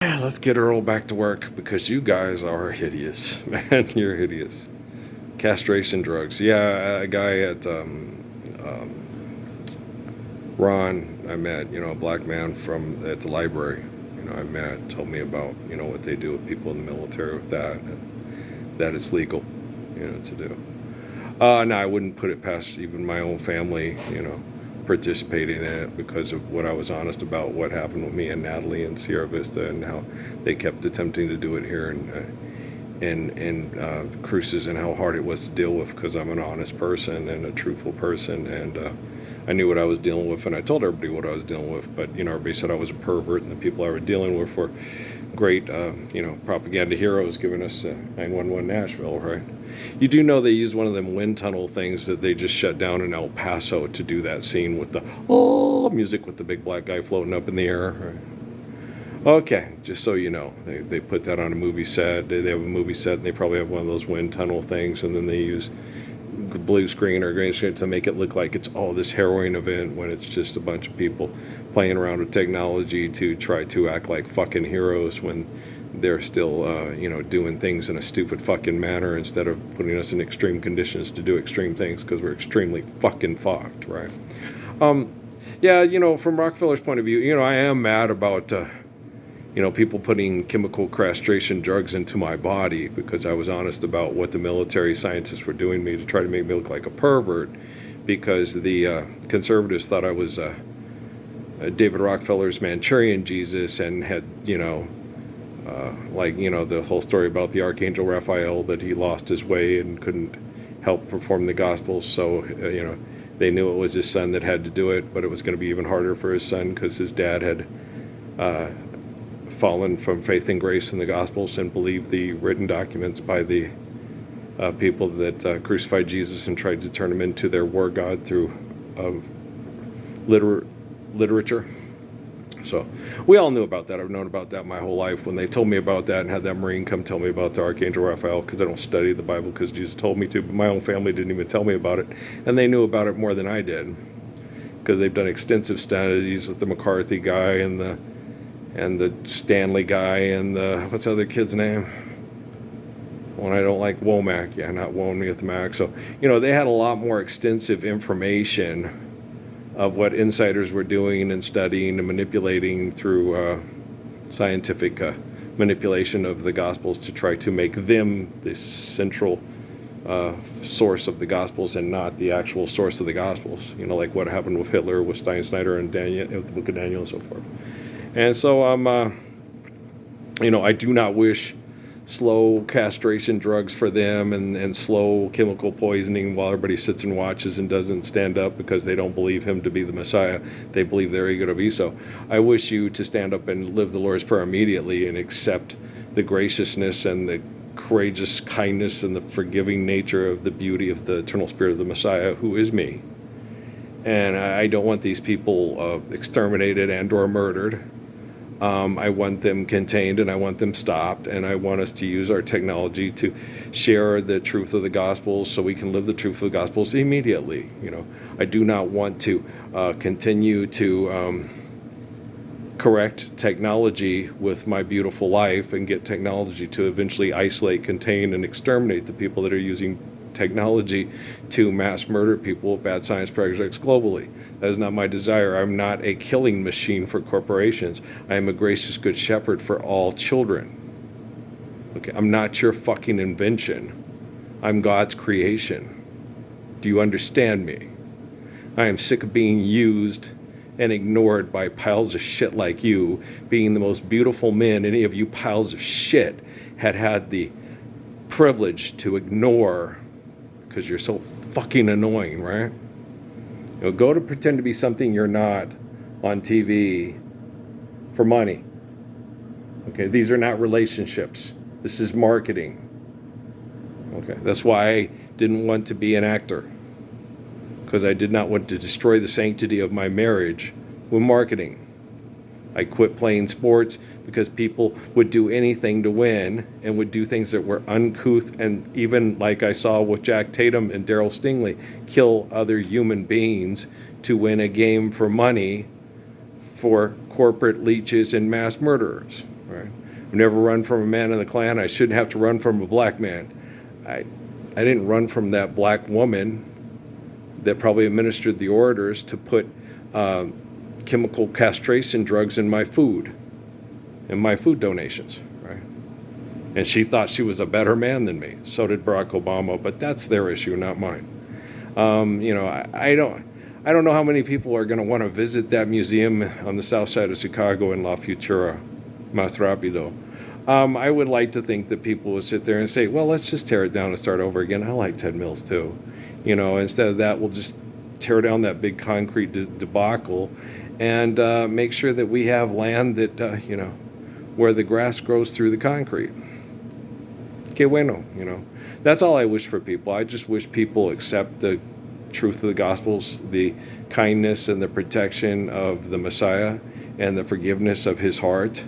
Yeah, let's get Earl back to work because you guys are hideous. Man, you're hideous. Castration drugs. Yeah, a guy at Ron, I met, a black man from at the library. I met, told me about, what they do with people in the military with that, and that it's legal, to do. No, I wouldn't put it past even my own family, participating in it because of what I was honest about what happened with me and Natalie in Sierra Vista and how they kept attempting to do it here in Cruces and how hard it was to deal with because I'm an honest person and a truthful person and I knew what I was dealing with and I told everybody what I was dealing with, but everybody said I was a pervert and the people I were dealing with were great propaganda heroes giving us 911 Nashville, right? You do know they used one of them wind tunnel things that they just shut down in El Paso to do that scene with the music with the big black guy floating up in the air, right? Okay, just so you know, they put that on a movie set. They have a movie set, and they probably have one of those wind tunnel things, and then they use blue screen or green screen to make it look like it's this harrowing event when it's just a bunch of people playing around with technology to try to act like fucking heroes when they're still, doing things in a stupid fucking manner instead of putting us in extreme conditions to do extreme things because we're extremely fucking fucked, right? Yeah, from Rockefeller's point of view, I am mad about people putting chemical castration drugs into my body because I was honest about what the military scientists were doing to me to try to make me look like a pervert because the conservatives thought I was David Rockefeller's Manchurian Jesus and had, the whole story about the Archangel Raphael that he lost his way and couldn't help perform the Gospels. So, they knew it was his son that had to do it, but it was going to be even harder for his son because his dad had fallen from faith and grace in the Gospels and believed the written documents by the people that crucified Jesus and tried to turn him into their war god through literature. So we all knew about that. I've known about that my whole life. When they told me about that and had that Marine come tell me about the Archangel Raphael, because I don't study the Bible because Jesus told me to, but my own family didn't even tell me about it. And they knew about it more than I did because they've done extensive studies with the McCarthy guy and the Stanley guy and the, what's the other kid's name? One I don't like, Womack. Yeah, not Womack. So, they had a lot more extensive information of what insiders were doing and studying and manipulating through scientific manipulation of the Gospels to try to make them the central source of the Gospels and not the actual source of the Gospels. Like what happened with Hitler, with Stein Snyder, and Daniel, with the Book of Daniel, and so forth. And so I do not wish slow castration drugs for them and slow chemical poisoning while everybody sits and watches and doesn't stand up because they don't believe him to be the Messiah. They believe they're ego to be so. I wish you to stand up and live the Lord's Prayer immediately and accept the graciousness and the courageous kindness and the forgiving nature of the beauty of the eternal spirit of the Messiah, who is me. And I don't want these people exterminated and or murdered. I want them contained and I want them stopped, and I want us to use our technology to share the truth of the Gospels so we can live the truth of the Gospels immediately. I do not want to continue to correct technology with my beautiful life and get technology to eventually isolate, contain, and exterminate the people that are using technology to mass murder people with bad science projects globally. That is not my desire. I'm not a killing machine for corporations. I am a gracious good shepherd for all children. Okay, I'm not your fucking invention. I'm God's creation. Do you understand me? I am sick of being used and ignored by piles of shit like you, being the most beautiful men any of you piles of shit had the privilege to ignore because you're so fucking annoying, right? Go to pretend to be something you're not on TV for money. Okay, these are not relationships. This is marketing. Okay, that's why I didn't want to be an actor, because I did not want to destroy the sanctity of my marriage with marketing. I quit playing sports because people would do anything to win and would do things that were uncouth and even, like I saw with Jack Tatum and Daryl Stingley, kill other human beings to win a game for money for corporate leeches and mass murderers. right? I've never run from a man in the Klan. I shouldn't have to run from a black man. I didn't run from that black woman that probably administered the orders to put chemical castration drugs in my food donations, right? And she thought she was a better man than me. So did Barack Obama, but that's their issue, not mine. I don't know how many people are going to want to visit that museum on the south side of Chicago in La Futura, Más Rápido. I would like to think that people would sit there and say, well, let's just tear it down and start over again. I like Ted Mills too. Instead of that, we'll just tear down that big concrete debacle and make sure that we have land that, where the grass grows through the concrete. Que bueno, That's all I wish for people. I just wish people accept the truth of the Gospels, the kindness and the protection of the Messiah, and the forgiveness of his heart,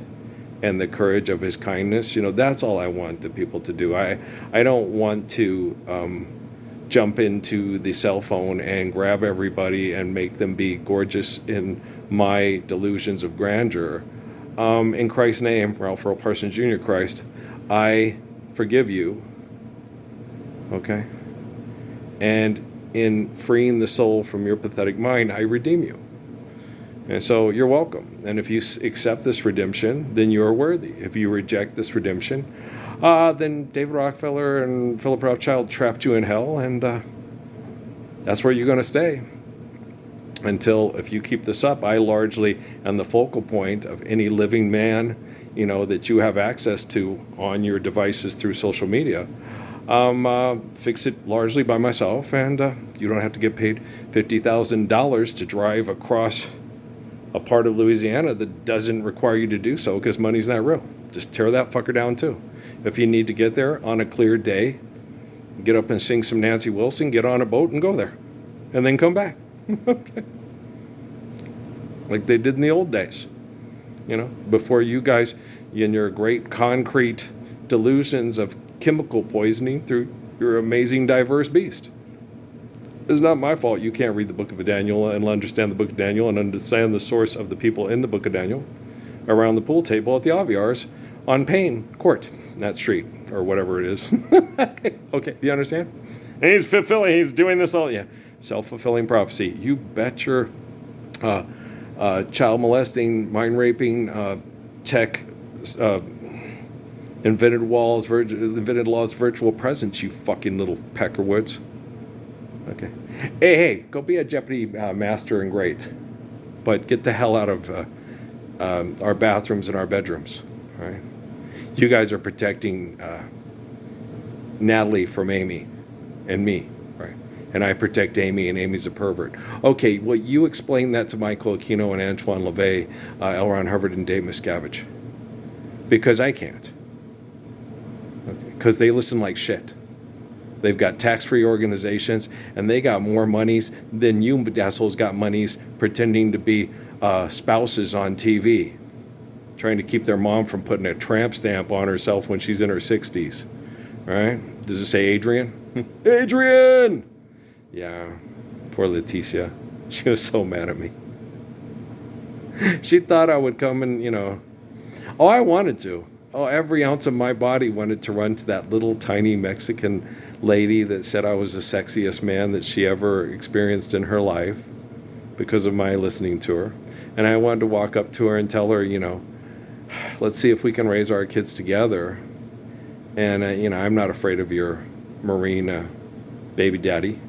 and the courage of his kindness. That's all I want the people to do. I don't want to jump into the cell phone and grab everybody and make them be gorgeous in my delusions of grandeur. In Christ's name, Ralph Earl Parsons Jr., Christ, I forgive you, okay? And in freeing the soul from your pathetic mind, I redeem you. And so you're welcome. And if you accept this redemption, then you are worthy. If you reject this redemption, then David Rockefeller and Philip Rothschild trapped you in hell, and that's where you're going to stay. Until, if you keep this up, I largely am the focal point of any living man, that you have access to on your devices through social media. Fix it largely by myself, and you don't have to get paid $50,000 to drive across a part of Louisiana that doesn't require you to do so because money's not real. Just tear that fucker down too. If you need to get there on a clear day, get up and sing some Nancy Wilson, get on a boat and go there, and then come back. Okay. Like they did in the old days, before you guys in your great concrete delusions of chemical poisoning through your amazing diverse beast. It's not my fault you can't read the book of Daniel and understand the book of Daniel and understand the source of the people in the book of Daniel around the pool table at the Aviars on Payne Court, that street, or whatever it is. Okay, do you understand? And he's doing this all, yeah. Self-fulfilling prophecy. You bet your child molesting, mind raping, tech, invented laws, virtual presence, you fucking little peckerwoods. Okay. Hey, go be a Jeopardy master and great. But get the hell out of our bathrooms and our bedrooms, right? You guys are protecting Natalie from Amy and me, right? And I protect Amy, and Amy's a pervert. Okay, well, you explain that to Michael Aquino and Antoine LaVey, L. Ron Hubbard, and Dave Miscavige. Because I can't. Because they listen like shit. They've got tax-free organizations, and they got more monies than you assholes got monies pretending to be spouses on TV, trying to keep their mom from putting a tramp stamp on herself when she's in her 60s. All right? Does it say Adrian? Adrian! Yeah, poor Leticia. She was so mad at me. She thought I would come and, oh, I wanted to. Oh, every ounce of my body wanted to run to that little tiny Mexican lady that said I was the sexiest man that she ever experienced in her life because of my listening to her. And I wanted to walk up to her and tell her, let's see if we can raise our kids together. And, I'm not afraid of your Marine baby daddy.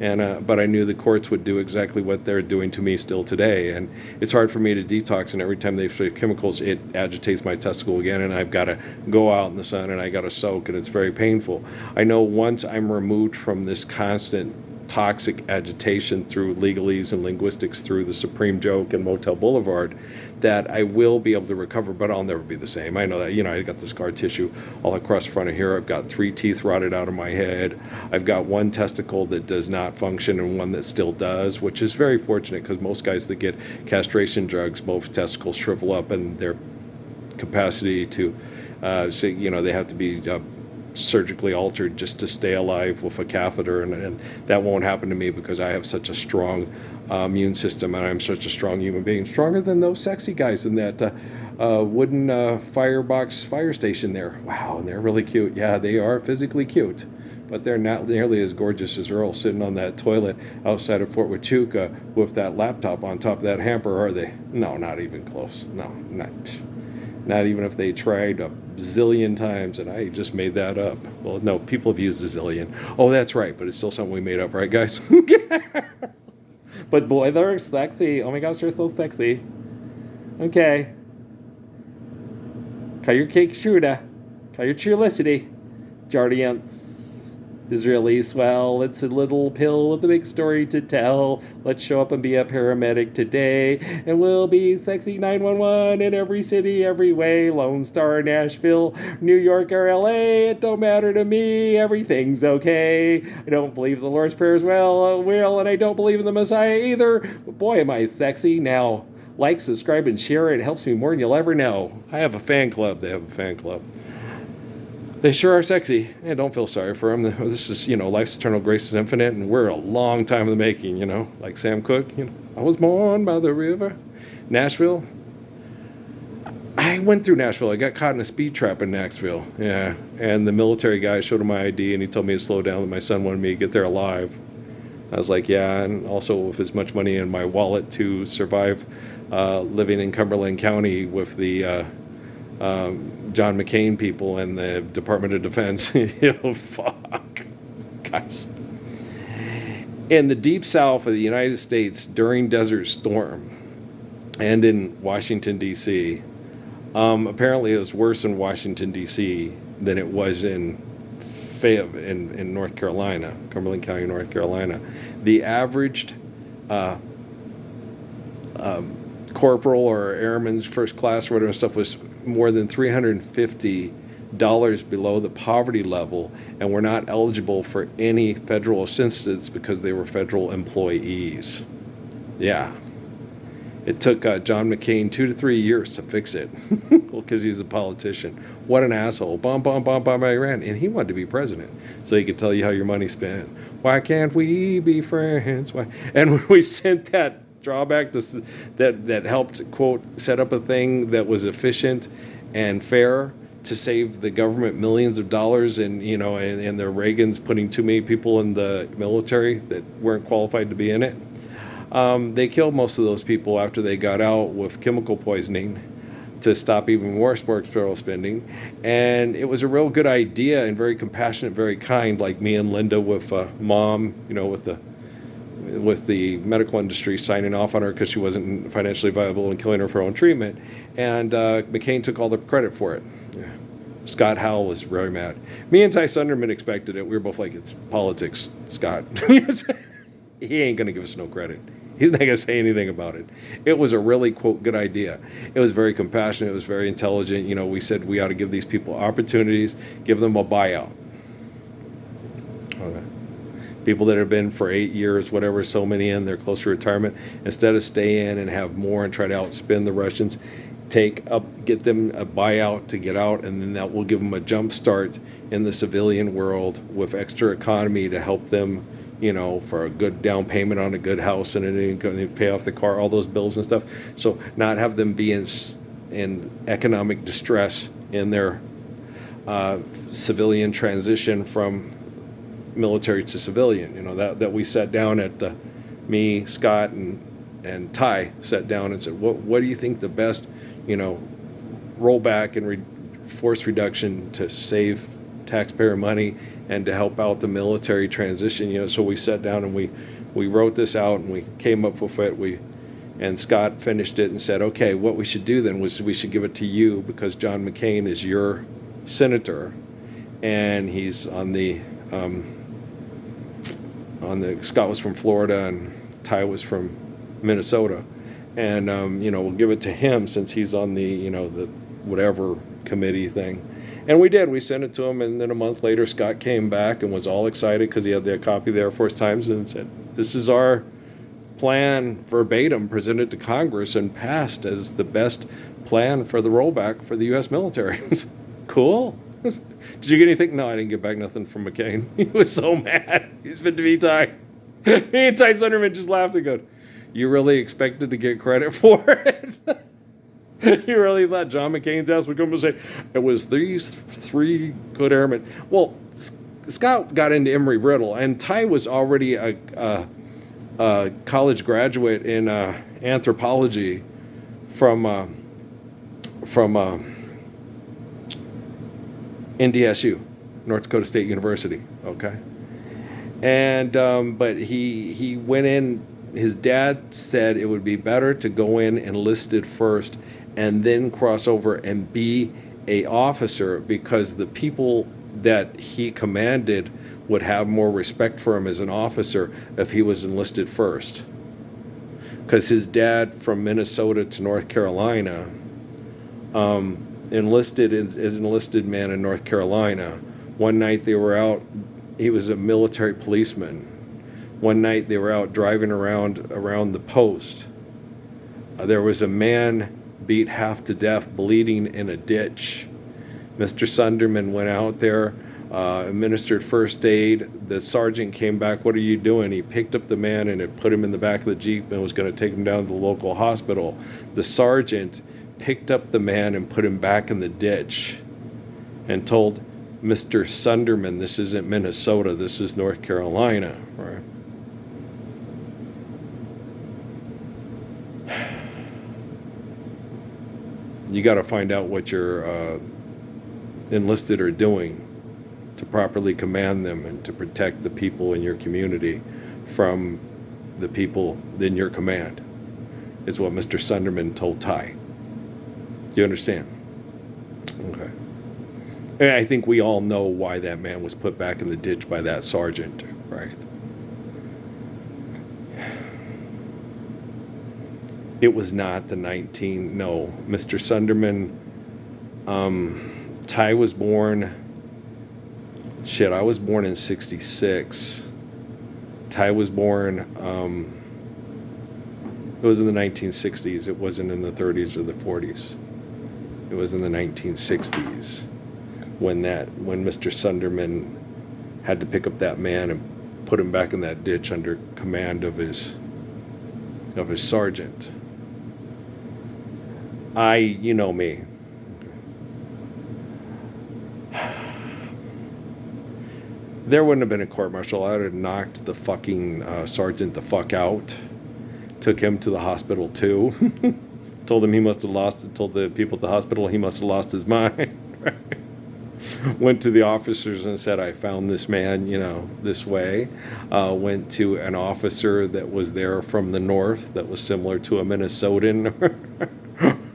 And but I knew the courts would do exactly what they're doing to me still today. And it's hard for me to detox, and every time they spray chemicals, it agitates my testicle again, and I've got to go out in the sun, and I got to soak, and it's very painful. I know once I'm removed from this constant toxic agitation through legalese and linguistics through the Supreme Joke and Motel Boulevard, that I will be able to recover, but I'll never be the same. I know that, I got the scar tissue all across the front of here. I've got 3 teeth rotted out of my head. I've got 1 testicle that does not function and 1 that still does, which is very fortunate because most guys that get castration drugs, both testicles shrivel up and their capacity to, they have to be surgically altered just to stay alive with a catheter, and that won't happen to me because I have such a strong immune system, and I'm such a strong human being, stronger than those sexy guys in that wooden firebox fire station there. Wow, and they're really cute. Yeah, they are physically cute, but they're not nearly as gorgeous as Earl sitting on that toilet outside of Fort Huachuca with that laptop on top of that hamper, are they? No, not even close. No, not even if they tried a zillion times, and I just made that up. Well, no, people have used a zillion. Oh, that's right, but it's still something we made up, right, guys? But boy, they're sexy. Oh my gosh, they're so sexy. Okay. Call your cake Shuda. Call your cheerlicity. Jardiance. Israelis, well, it's a little pill with a big story to tell. Let's show up and be a paramedic today, and we'll be sexy 911 in every city, every way. Lone Star, Nashville, New York, or LA. It don't matter to me. Everything's okay. I don't believe the Lord's Prayer will, and I don't believe in the Messiah either. But boy, am I sexy. Now, like, subscribe, and share. It helps me more than you'll ever know. I have a fan club. They have a fan club. They sure are sexy. And don't feel sorry for them. This is, life's eternal grace is infinite, and we're a long time in the making, like Sam Cooke. I was born by the river. Nashville. I went through Nashville. I got caught in a speed trap in Nashville. Yeah. And the military guy showed him my ID, and he told me to slow down, that my son wanted me to get there alive. I was like, yeah, and also with as much money in my wallet to survive living in Cumberland County with the John McCain people and the Department of Defense. Fuck. Guys. In the deep south of the United States during Desert Storm and in Washington, D.C., apparently it was worse in Washington, D.C. than it was in Fayetteville in North Carolina, Cumberland County, North Carolina. The averaged corporal or airman's first class or whatever stuff was more than $350 below the poverty level, and were not eligible for any federal assistance because they were federal employees. Yeah. It took John McCain 2 to 3 years to fix it. Well, because he's a politician. What an asshole. Bomb, Iran. And he wanted to be president so he could tell you how your money's spent. Why can't we be friends? Why? And when we sent that drawback that helped, quote, set up a thing that was efficient and fair to save the government millions of dollars, and the Reagans putting too many people in the military that weren't qualified to be in it. They killed most of those people after they got out with chemical poisoning to stop even more federal spending. And it was a real good idea and very compassionate, very kind, like me and Linda with Mom, with the medical industry signing off on her because she wasn't financially viable and killing her for her own treatment. And McCain took all the credit for it. Yeah. Scott Howell was very mad. Me and Ty Sunderman expected it. We were both like, it's politics, Scott. He ain't going to give us no credit. He's not going to say anything about it. It was a really, quote, good idea. It was very compassionate. It was very intelligent. We said we ought to give these people opportunities, give them a buyout. Okay. People that have been for 8 years, whatever, so many in, they're close to retirement. Instead of stay in and have more and try to outspend the Russians, get them a buyout to get out, and then that will give them a jump start in the civilian world with extra economy to help them, for a good down payment on a good house, and then pay off the car, all those bills and stuff. So not have them be in economic distress in their civilian transition from military to civilian. That we sat down at me, Scott, and Ty sat down and said, what do you think the best, rollback and force reduction to save taxpayer money and to help out the military transition? So we sat down and we wrote this out, and we came up with it. And Scott finished it and said, okay, what we should do then was we should give it to you because John McCain is your senator, and he's on the Scott was from Florida and Ty was from Minnesota, and we'll give it to him since he's on the the whatever committee thing. And we did. We sent it to him, and then a month later, Scott came back and was all excited because he had the copy of the Air Force Times and said, "This is our plan verbatim presented to Congress and passed as the best plan for the rollback for the U.S. military." Cool. Did you get anything? No, I didn't get back nothing from McCain. He was so mad. He's fit to be Ty. Me and Ty Sunderman just laughed and go, you really expected to get credit for it? You really thought John McCain's ass would come and say, it was these three good airmen? Well, Scott got into Embry-Riddle, and Ty was already a college graduate in anthropology from NDSU, North Dakota State University. Okay, and but he went in. His dad said it would be better to go in enlisted first, and then cross over and be a officer, because the people that he commanded would have more respect for him as an officer if he was enlisted first. Because his dad from Minnesota to North Carolina enlisted as an enlisted man in North Carolina. One night they were out, he was a military policeman. One night they were out driving around the post. There was a man beat half to death, bleeding in a ditch. Mr. Sunderman went out there, administered first aid. The sergeant came back, what are you doing? He picked up the man and had put him in the back of the Jeep and was going to take him down to the local hospital. The sergeant picked up the man and put him back in the ditch and told Mr. Sunderman, this isn't Minnesota, this is North Carolina, right? You got to find out what your enlisted are doing to properly command them and to protect the people in your community from the people in your command, is what Mr. Sunderman told Ty. Do you understand? Okay. And I think we all know why that man was put back in the ditch by that sergeant, right? It was not the Mr. Sunderman, Ty was born, I was born in 66. Ty was born, it was in the 1960s. It wasn't in the 30s or the 40s. It was in the 1960s when Mr. Sunderman had to pick up that man and put him back in that ditch under command of his sergeant. You know me. There wouldn't have been a court-martial. I would have knocked the fucking sergeant the fuck out. Took him to the hospital too. Told the people at the hospital he must have lost his mind. Went to the officers and said, I found this man, this way. Went to an officer that was there from the north that was similar to a Minnesotan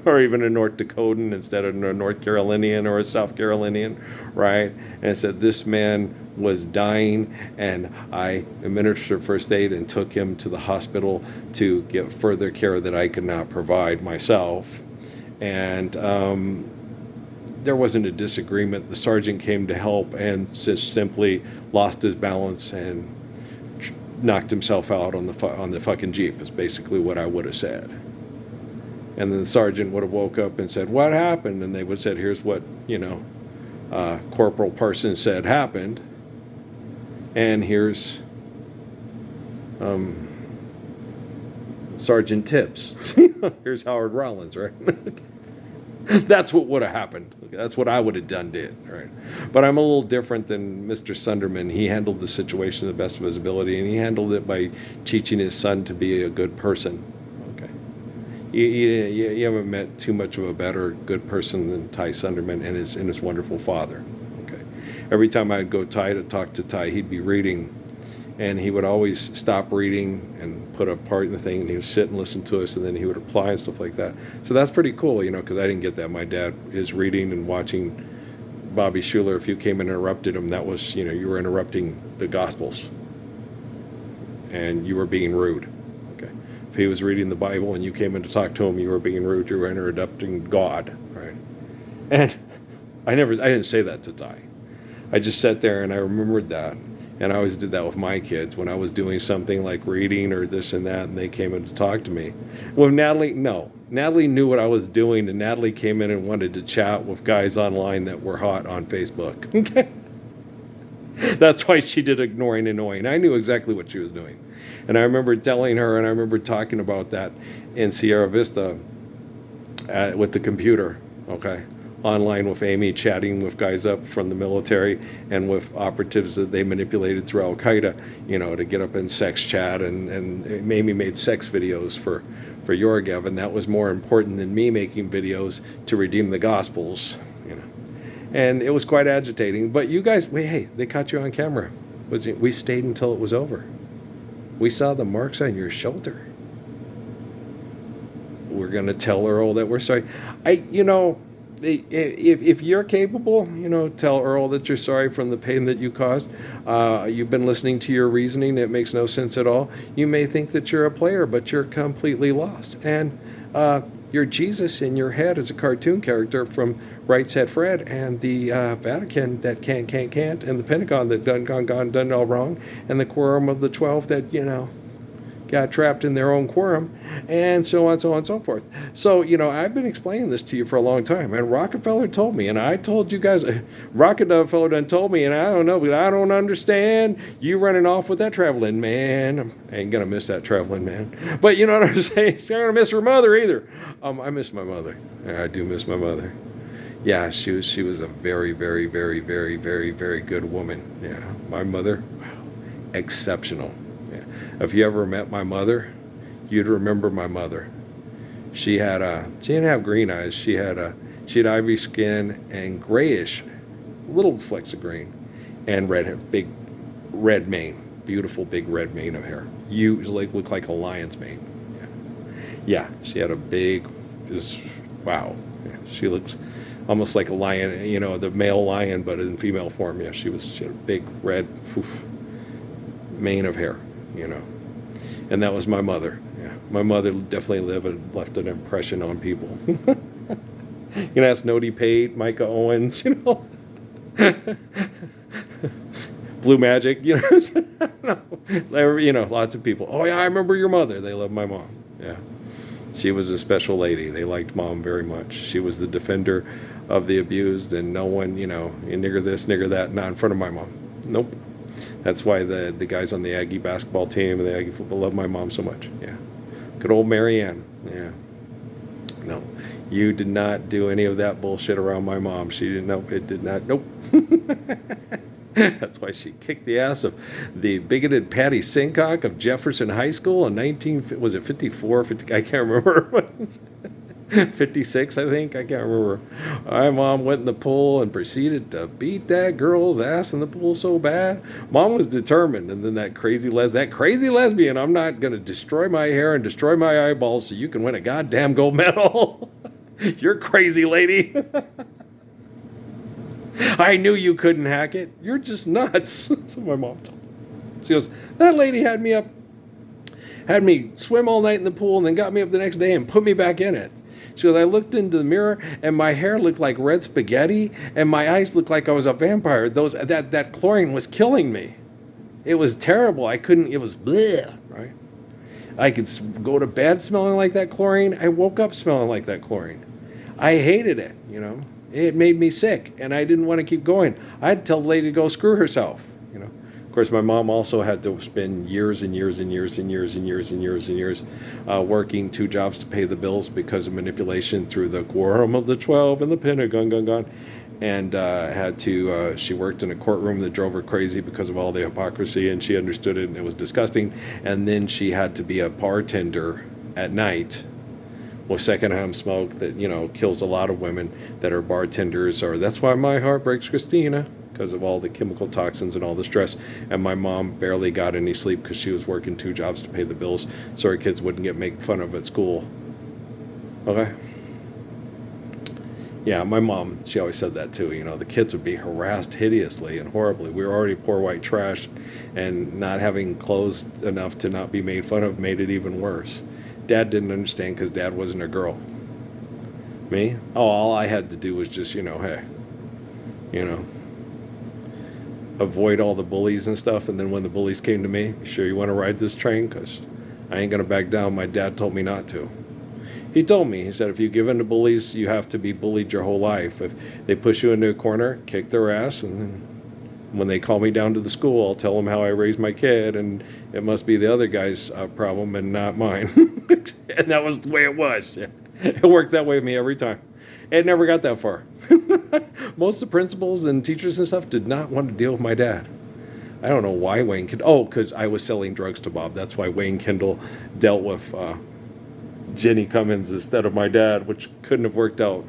or even a North Dakotan instead of a North Carolinian or a South Carolinian, right? And said, this man was dying, and I administered first aid and took him to the hospital to get further care that I could not provide myself. And there wasn't a disagreement. The sergeant came to help and just simply lost his balance and knocked himself out on the fucking Jeep, is basically what I would have said. And then the sergeant would have woke up and said, what happened? And they would have said, here's what, Corporal Parsons said happened. And here's Sergeant Tibbs. Here's Howard Rollins, right? That's what would have happened. That's what I would have done, right? But I'm a little different than Mr. Sunderman. He handled the situation to the best of his ability, and he handled it by teaching his son to be a good person. Okay, you haven't met too much of a better good person than Ty Sunderman and his wonderful father. Okay, every time I'd go to talk to Ty, he'd be reading. And he would always stop reading and put a part in the thing, and he would sit and listen to us, and then he would reply and stuff like that. So that's pretty cool, because I didn't get that. My dad is reading and watching Bobby Schuller. If you came and interrupted him, that was, you were interrupting the Gospels. And you were being rude. Okay. If he was reading the Bible and you came in to talk to him, you were being rude. You were interrupting God, right? And I didn't say that to Ty. I just sat there and I remembered that. And I always did that with my kids when I was doing something like reading or this and that, and they came in to talk to me. With Natalie, no. Natalie knew what I was doing, and Natalie came in and wanted to chat with guys online that were hot on Facebook. Okay. That's why she did ignoring annoying. I knew exactly what she was doing. And I remember telling her, and I remember talking about that in Sierra Vista with the computer, okay? Online with Amy, chatting with guys up from the military and with operatives that they manipulated through Al Qaeda, to get up in sex chat. And Amy made sex videos for Yoregev, and that was more important than me making videos to redeem the Gospels, And it was quite agitating. But you guys, hey, they caught you on camera. We stayed until it was over. We saw the marks on your shoulder. We're going to tell Earl that we're sorry. If you're capable, tell Earl that you're sorry from the pain that you caused. You've been listening to your reasoning. It makes no sense at all. You may think that you're a player, but you're completely lost. And you're Jesus in your head as a cartoon character from Right Said Fred, and the Vatican that can't, and the Pentagon that done all wrong, and the Quorum of the 12 that, got trapped in their own quorum, and so on, so on, and so forth. So, I've been explaining this to you for a long time, and Rockefeller told me, and I told you guys, Rockefeller done told me, and I don't know, but I don't understand you running off with that traveling man. I ain't gonna miss that traveling man. But you know what I'm saying? I'm not gonna miss her mother either. I miss my mother. I do miss my mother. Yeah, she was a very, very, very, very, very, very good woman. Yeah, my mother, wow, exceptional. Yeah. If you ever met my mother, you'd remember my mother. She didn't have green eyes. She had ivory skin and grayish, little flecks of green, and red hair, big red mane, beautiful big red mane of hair. Looked like a lion's mane. Yeah, she had a big, wow. Yeah, she looks almost like a lion, the male lion, but in female form. Yeah, she had a big red mane of hair, and that was my mother. Yeah, my mother definitely left an impression on people. You can ask Nody Pate, Micah Owens, Blue Magic, lots of people. Oh yeah, I remember your mother. They love my mom. Yeah. She was a special lady. They liked Mom very much. She was the defender of the abused, and no one, you nigger this, nigger that, not in front of my mom. Nope. That's why the guys on the Aggie basketball team and the Aggie football love my mom so much. Yeah. Good old Marianne. Yeah. No. You did not do any of that bullshit around my mom. She didn't know. It did not. Nope. That's why she kicked the ass of the bigoted Patty Sincock of Jefferson High School in 54, 50, I can't remember. 56, I think. I can't remember. My mom went in the pool and proceeded to beat that girl's ass in the pool so bad. Mom was determined, and then that crazy lesbian, I'm not going to destroy my hair and destroy my eyeballs so you can win a goddamn gold medal. You're crazy, lady. I knew you couldn't hack it. You're just nuts. That's what my mom told me. She goes, that lady had me swim all night in the pool and then got me up the next day and put me back in it. She goes, I looked into the mirror and my hair looked like red spaghetti and my eyes looked like I was a vampire. That chlorine was killing me. It was terrible. It was bleh, right? I could go to bed smelling like that chlorine. I woke up smelling like that chlorine. I hated it, It made me sick, and I didn't want to keep going. I had to tell the lady to go screw herself, Of course, my mom also had to spend years and years and years and years and years and years and years working 2 jobs to pay the bills because of manipulation through the Quorum of the 12 and the Pentagon, and she worked in a courtroom that drove her crazy because of all the hypocrisy, and she understood it, and it was disgusting. And then she had to be a bartender at night with secondhand smoke that, kills a lot of women that are bartenders. That's why my heart breaks, Christina, because of all the chemical toxins and all the stress. And my mom barely got any sleep because she was working 2 jobs to pay the bills so her kids wouldn't get made fun of at school. Okay? Yeah, my mom, she always said that too. The kids would be harassed hideously and horribly. We were already poor white trash, and not having clothes enough to not be made fun of made it even worse. Dad didn't understand because Dad wasn't a girl. Me? Oh, all I had to do was just, avoid all the bullies and stuff. And then when the bullies came to me, you sure you want to ride this train? Because I ain't going to back down. My dad told me not to. He told me, he said, if you give in to bullies, you have to be bullied your whole life. If they push you into a corner, kick their ass, and then when they call me down to the school, I'll tell them how I raised my kid, and it must be the other guy's problem and not mine. And that was the way it was. Yeah. It worked that way with me every time. It never got that far. Most of the principals and teachers and stuff did not want to deal with my dad. I don't know why Wayne Kendall. Oh, because I was selling drugs to Bob. That's why Wayne Kendall dealt with Jenny Cummins instead of my dad, which couldn't have worked out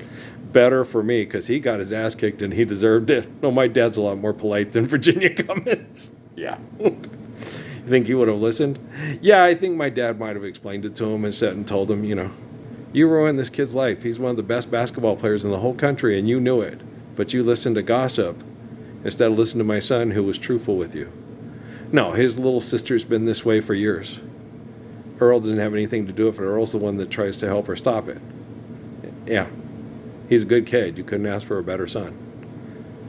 better for me because he got his ass kicked and he deserved it. No, my dad's a lot more polite than Virginia Cummins. Yeah. You think he would have listened? Yeah, I think my dad might have explained it to him and said and told him, you ruined this kid's life. He's one of the best basketball players in the whole country and you knew it. But you listened to gossip instead of listening to my son who was truthful with you. No, his little sister's been this way for years. Earl doesn't have anything to do with it. Earl's the one that tries to help her stop it. Yeah. He's a good kid. You couldn't ask for a better son.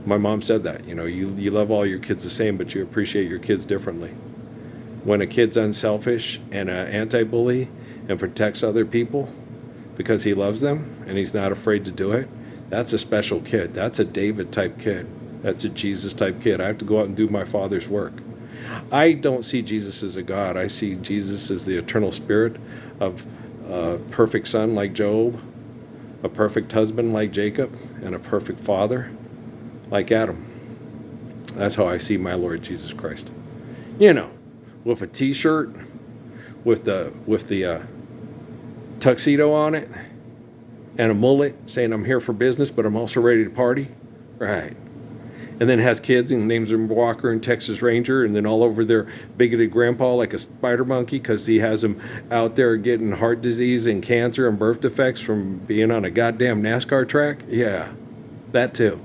My mom said that. You love all your kids the same, but you appreciate your kids differently. When a kid's unselfish and an anti-bully and protects other people because he loves them and he's not afraid to do it, that's a special kid. That's a David-type kid. That's a Jesus-type kid. I have to go out and do my Father's work. I don't see Jesus as a God. I see Jesus as the eternal spirit of a perfect son like Job, a perfect husband like Jacob, and a perfect father like Adam. That's how I see my Lord Jesus Christ. With a t-shirt, with the tuxedo on it, and a mullet saying I'm here for business, but I'm also ready to party. Right. And then has kids and names them Walker and Texas Ranger, and then all over their bigoted grandpa like a spider monkey because he has them out there getting heart disease and cancer and birth defects from being on a goddamn NASCAR track. Yeah, that too.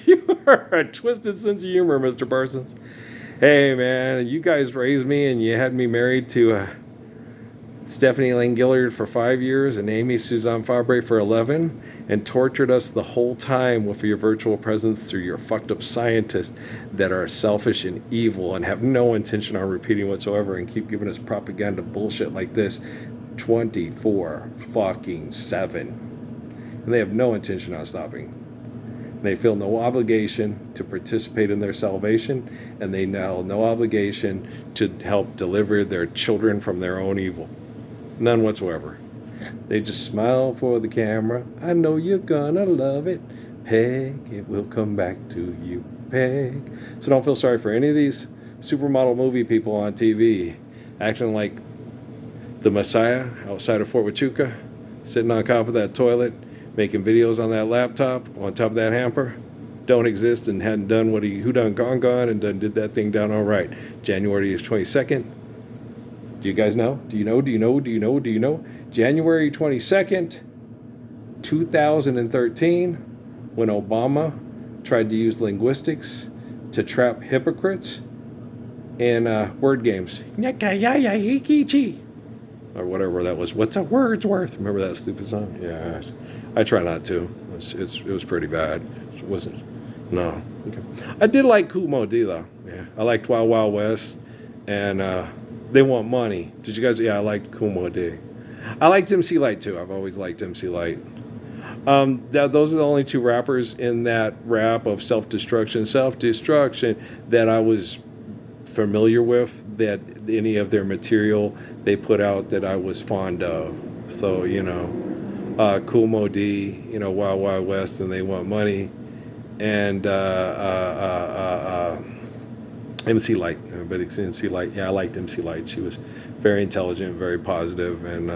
You are a twisted sense of humor, Mr. Parsons. Hey, man, you guys raised me and you had me married to Stephanie Lane Gillard for 5 years and Amy Suzanne Fabre for 11 and tortured us the whole time with your virtual presence through your fucked up scientists that are selfish and evil and have no intention on repeating whatsoever and keep giving us propaganda bullshit like this 24/7. And they have no intention on stopping. They feel no obligation to participate in their salvation, and they know no obligation to help deliver their children from their own evil. None whatsoever. They just smile for the camera. I know you're gonna love it. Peg, it will come back to you, Peg. So don't feel sorry for any of these supermodel movie people on TV acting like the Messiah outside of Fort Huachuca, sitting on top of that toilet, making videos on that laptop on top of that hamper. Don't exist and hadn't done what who done gone and did that thing down all right. January 22nd. Do you guys know? Do you know? January 22nd, 2013, when Obama tried to use linguistics to trap hypocrites in word games. Or whatever that was. What's a word's worth? Remember that stupid song? Yes. I try not to. It was pretty bad. It wasn't. No. Okay. I did like Kool Moe Dee though. Yeah. I liked Wild Wild West, and They Want Money. Did you guys? Yeah, I liked Kool Moe Dee. I liked MC Lyte too. I've always liked MC Lyte. Those are the only two rappers in that rap of self-destruction that I was familiar with, that any of their material they put out that I was fond of. So, Kool Moe Dee, Wild Wild West and They Want Money, and MC Lyte. Everybody's MC Lyte. Yeah, I liked MC Lyte. She was very intelligent, very positive, and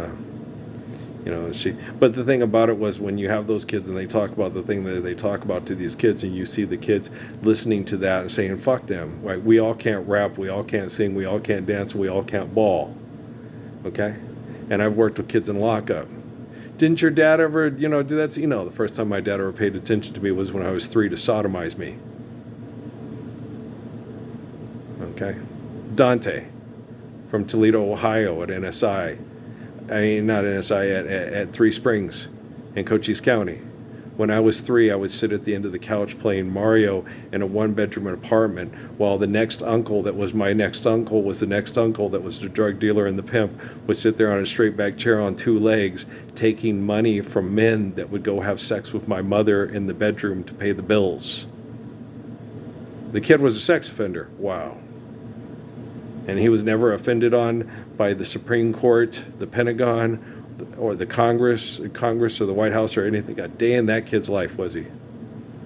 But the thing about it was when you have those kids and they talk about the thing that they talk about to these kids, and you see the kids listening to that and saying, "Fuck them! Right? We all can't rap, we all can't sing, we all can't dance, we all can't ball." Okay, and I've worked with kids in lockup. Didn't your dad ever, do that? The first time my dad ever paid attention to me was when I was 3 to sodomize me. Okay, Dante from Toledo, Ohio, at NSI. Not NSI, at Three Springs in Cochise County. When I was 3, I would sit at the end of the couch playing Mario in a one-bedroom apartment while the next uncle that was my next uncle was the next uncle that was the drug dealer and the pimp would sit there on a straight back chair on 2 legs taking money from men that would go have sex with my mother in the bedroom to pay the bills. The kid was a sex offender. Wow. And he was never offended on by the Supreme Court, the Pentagon, or the Congress or the White House or anything. A day in that kid's life, was he?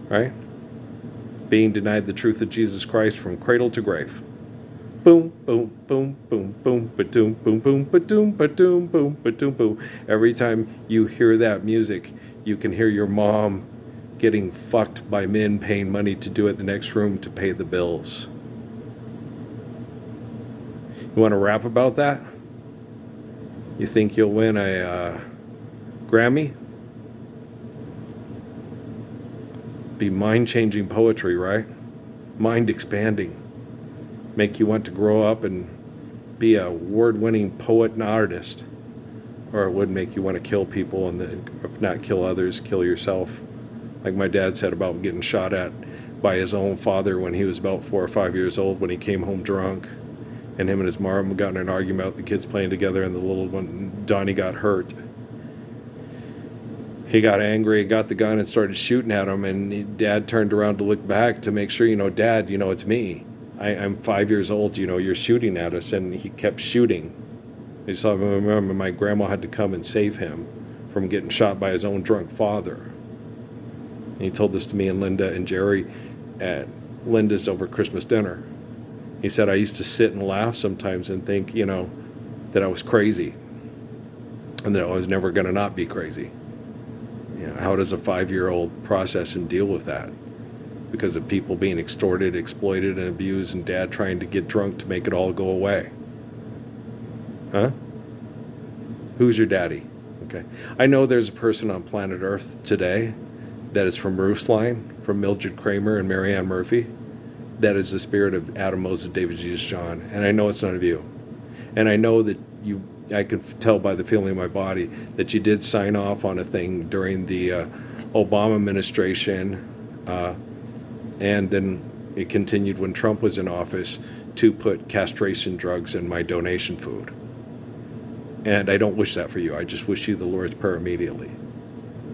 Right? Being denied the truth of Jesus Christ from cradle to grave. Boom, boom, boom, boom, boom, ba-doom, boom, boom, ba-doom, ba-doom, boom, ba-doom, boom. Every time you hear that music, you can hear your mom getting fucked by men paying money to do it in the next room to pay the bills. You want to rap about that? You think you'll win a Grammy? Be mind-changing poetry, right? Mind-expanding. Make you want to grow up and be a award-winning poet and artist. Or it would make you want to kill people and if not kill others, kill yourself. Like my dad said about getting shot at by his own father when he was about 4 or 5 years old when he came home drunk. And him and his mom got in an argument, the kids playing together, and the little one, Donnie, got hurt. He got angry, got the gun, and started shooting at him, and Dad turned around to look back to make sure, Dad, it's me. I'm 5 years old, you're shooting at us, and he kept shooting. I just remember my grandma had to come and save him from getting shot by his own drunk father. And he told this to me and Linda and Jerry at Linda's over Christmas dinner. He said, I used to sit and laugh sometimes and think, that I was crazy and that I was never going to not be crazy. How does a 5-year-old process and deal with that? Because of people being extorted, exploited, and abused, and Dad trying to get drunk to make it all go away. Huh? Who's your daddy? Okay. I know there's a person on planet Earth today that is from Roofline, from Mildred Kramer and Marianne Murphy. That is the spirit of Adam Moses, David Jesus John. And I know it's none of you. And I know that I could tell by the feeling in my body that you did sign off on a thing during the Obama administration. And then it continued when Trump was in office to put castration drugs in my donation food. And I don't wish that for you. I just wish you the Lord's Prayer immediately.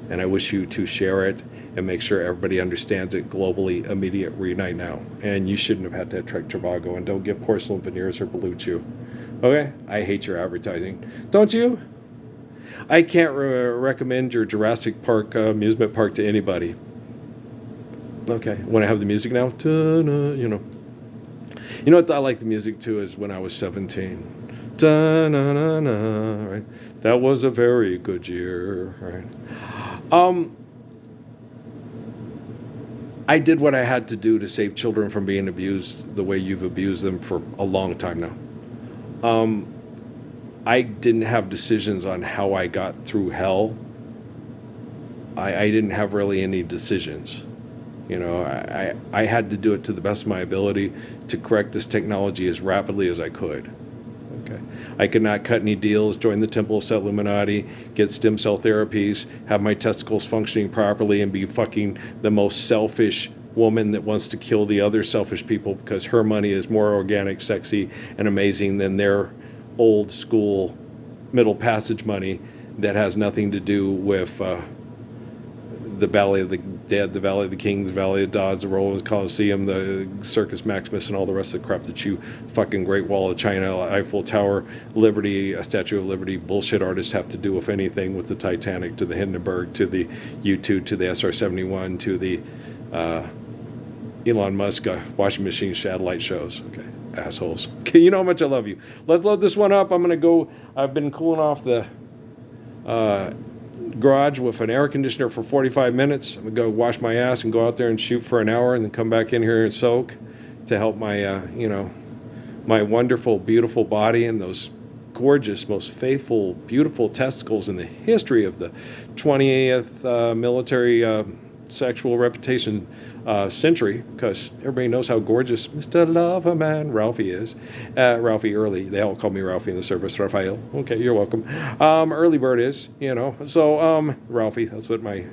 And I wish you to share it and make sure everybody understands it globally, immediate, reunite now. And you shouldn't have had to Trek Trivago, and don't get porcelain veneers or BlueChew. Okay? I hate your advertising. Don't you? I can't recommend your Jurassic Park amusement park to anybody. Okay, want to have the music now? You know what I like the music to is when I was 17. Da-na-na-na, right? That was a very good year, right? I did what I had to do to save children from being abused the way you've abused them for a long time now. I didn't have decisions on how I got through hell. I didn't have really any decisions. I had to do it to the best of my ability to correct this technology as rapidly as I could. Okay. I could not cut any deals, join the Temple of Set Illuminati, get stem cell therapies, have my testicles functioning properly, and be fucking the most selfish woman that wants to kill the other selfish people because her money is more organic, sexy, and amazing than their old school Middle Passage money that has nothing to do with the Valley of the Dead, the Valley of the Kings, the Valley of Dodds, the Roland Coliseum, the Circus Maximus, and all the rest of the crap that you fucking Great Wall of China, Eiffel Tower, Liberty, a Statue of Liberty, bullshit artists have to do with anything with the Titanic, to the Hindenburg, to the U-2, to the SR-71, to the Elon Musk washing machine satellite shows. Okay, assholes. Okay, you know how much I love you. Let's load this one up. I'm going to go. I've been cooling off the garage with an air conditioner for 45 minutes. I'm going to go wash my ass and go out there and shoot for an hour and then come back in here and soak to help my, my wonderful, beautiful body and those gorgeous, most faithful, beautiful testicles in the history of the 20th military sexual reputation century, because everybody knows how gorgeous Mr. Loverman Ralphie is. Ralphie Early. They all call me Ralphie in the service. Raphael. Okay, you're welcome. Early Bird is, So, Ralphie, that's what my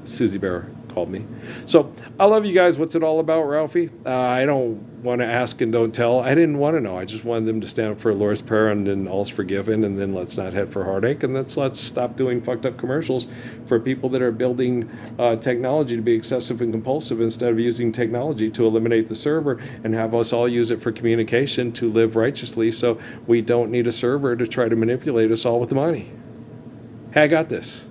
Susie Bear called me. So I love you guys. What's it all about, Ralphie? I don't want to ask and don't tell. I didn't want to know. I just wanted them to stand up for the Lord's Prayer and then all's forgiven, and then let's not head for heartache, and let's stop doing fucked up commercials for people that are building technology to be excessive and compulsive instead of using technology to eliminate the server and have us all use it for communication to live righteously, so we don't need a server to try to manipulate us all with the money. Hey, I got this.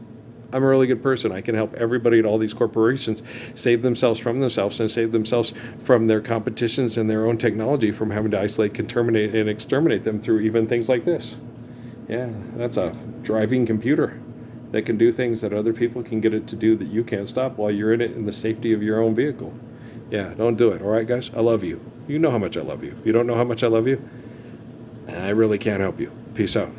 I'm a really good person. I can help everybody at all these corporations save themselves from themselves and save themselves from their competitions and their own technology from having to isolate, terminate, and exterminate them through even things like this. Yeah, that's a driving computer that can do things that other people can get it to do that you can't stop while you're in it in the safety of your own vehicle. Yeah, don't do it. All right, guys? I love you. You know how much I love you. You don't know how much I love you? I really can't help you. Peace out.